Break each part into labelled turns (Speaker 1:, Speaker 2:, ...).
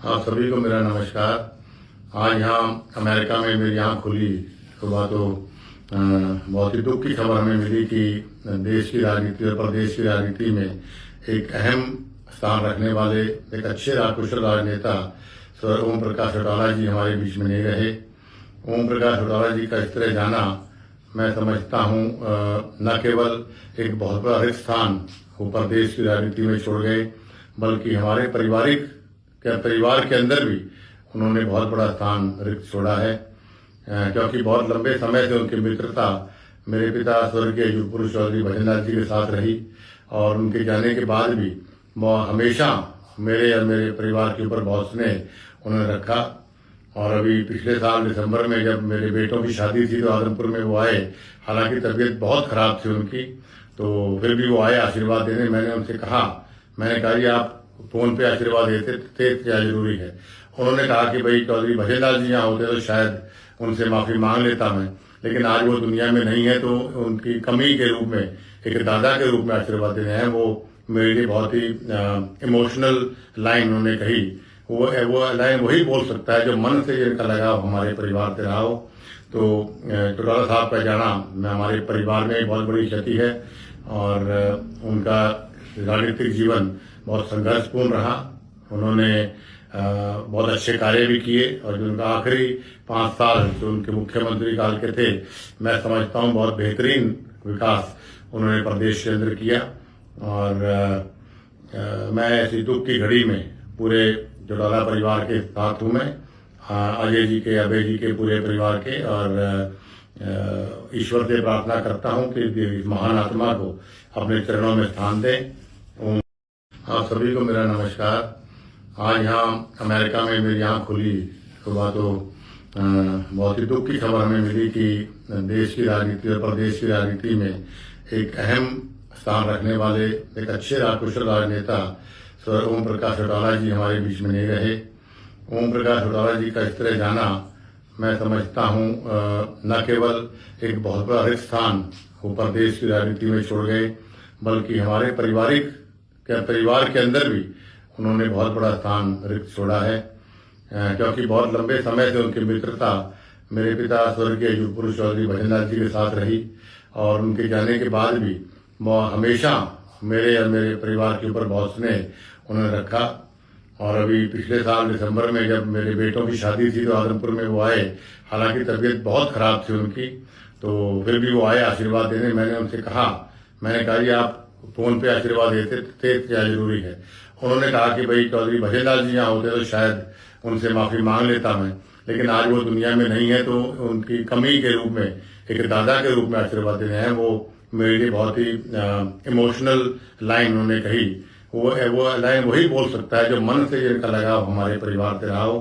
Speaker 1: आप सभी को मेरा नमस्कार। आज यहाँ अमेरिका में मेरी आँख खुली सुबह तो बहुत ही दुख की खबर हमें मिली कि देश की राजनीति और प्रदेश की राजनीति में एक अहम स्थान रखने वाले एक अच्छे कुशल राजनेता सर ओम प्रकाश चौटाला जी हमारे बीच में नहीं रहे। ओम प्रकाश चौटाला जी का इस तरह जाना मैं समझता हूँ न केवल एक बहुत बड़ा रिक्त स्थान वो प्रदेश की राजनीति में छोड़ गए, बल्कि हमारे परिवार के अंदर भी उन्होंने बहुत बड़ा स्थान रिक्त छोड़ा है। क्योंकि बहुत लंबे समय से उनकी मित्रता मेरे पिता स्वर्गीय युगपुरुष चौधरी भजनलाल जी के साथ रही और उनके जाने के बाद भी वो हमेशा मेरे और मेरे परिवार के ऊपर बहुत स्नेह उन्होंने रखा। और अभी पिछले साल दिसंबर में जब मेरे बेटों की शादी थी तो आदमपुर में वो आए। हालांकि तबीयत बहुत खराब थी उनकी, तो फिर भी वो आए आशीर्वाद देने। मैंने उनसे कहा, मैंने कहा जी आप फोन पे आशीर्वाद देते थे क्या जरूरी है। उन्होंने कहा कि भाई चौधरी भजनलाल जी यहाँ होते तो शायद उनसे माफी मांग लेता मैं, लेकिन आज वो दुनिया में नहीं है तो उनकी कमी के रूप में एक दादा के रूप में आशीर्वाद देने हैं। वो मेरे लिए बहुत ही इमोशनल लाइन उन्होंने कही। वो लाइन वही बोल सकता है जो मन से जिनका लगाव हमारे परिवार से रहा हो। तो चौटाला साहब का जाना हमारे परिवार में बहुत बड़ी क्षति है और उनका राजनीतिक जीवन बहुत संघर्षपूर्ण रहा। उन्होंने बहुत अच्छे कार्य भी किए और जो उनका आखिरी 5 साल जो उनके मुख्यमंत्री काल के थे, मैं समझता हूँ बहुत बेहतरीन विकास उन्होंने प्रदेश के अंदर किया। और मैं ऐसी दुख की घड़ी में पूरे चौटाला परिवार के साथ हूँ। मैं अजय जी के, अभय जी के, पूरे परिवार के, और ईश्वर से प्रार्थना करता हूँ कि इस महान आत्मा को अपने चरणों में स्थान दें। आप सभी को मेरा नमस्कार। आज यहाँ अमेरिका में मेरी आँख खुली सुबह तो बहुत ही दुख की खबर हमें मिली कि देश की राजनीति और प्रदेश की राजनीति में एक अहम स्थान रखने वाले एक अच्छे कुशल राजनेता सर ओम प्रकाश चौटाला जी हमारे बीच में नहीं रहे। ओम प्रकाश चौटाला जी का इस तरह जाना मैं समझता हूँ न केवल एक बहुत बड़ा रिक्त स्थान वो प्रदेश की राजनीति में छोड़ गए, बल्कि हमारे परिवार के अंदर भी उन्होंने बहुत बड़ा स्थान रिक्त छोड़ा है। क्योंकि बहुत लंबे समय से उनकी मित्रता मेरे पिता स्वर्गीय युगपुरुष चौधरी भजनलाल जी के साथ रही और उनके जाने के बाद भी वो हमेशा मेरे और मेरे परिवार के ऊपर बहुत स्नेह उन्होंने रखा। और अभी पिछले साल दिसंबर में जब मेरे बेटों की शादी थी तो आदमपुर में वो आए। हालांकि तबीयत बहुत खराब थी उनकी, तो फिर भी वो आए आशीर्वाद देने। मैंने उनसे कहा, मैंने कहा जी आप फोन पे आशीर्वाद देते थे क्या जरूरी है। उन्होंने कहा कि भाई चौधरी भजनलाल जी यहाँ होते तो शायद उनसे माफी मांग लेता मैं, लेकिन आज वो दुनिया में नहीं है तो उनकी कमी के रूप में एक दादा के रूप में आशीर्वाद देने हैं। वो मेरे लिए बहुत ही इमोशनल लाइन उन्होंने कही। वो लाइन वही बोल सकता है जो मन से जिनका लगाव हमारे परिवार से रहा हो।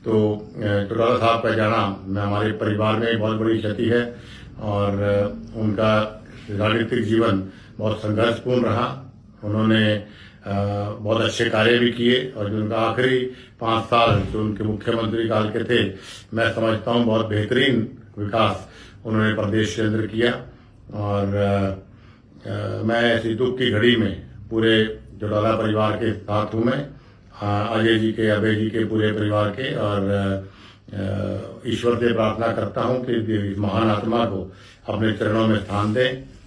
Speaker 1: तो चौटाला साहब का जाना हमारे परिवार में बहुत बड़ी क्षति है और उनका राजनीतिक जीवन बहुत संघर्षपूर्ण रहा। उन्होंने बहुत अच्छे कार्य भी किए और जो उनका आखिरी 5 साल जो उनके मुख्यमंत्री काल के थे, मैं समझता हूँ बहुत बेहतरीन विकास उन्होंने प्रदेश के अंदर किया। और मैं ऐसी दुख की घड़ी में पूरे चौटाला परिवार के साथ हूँ। मैं अजय जी के, अभय जी के, पूरे परिवार के, और ईश्वर से प्रार्थना करता हूँ कि इस महान आत्मा को अपने चरणों में स्थान दें।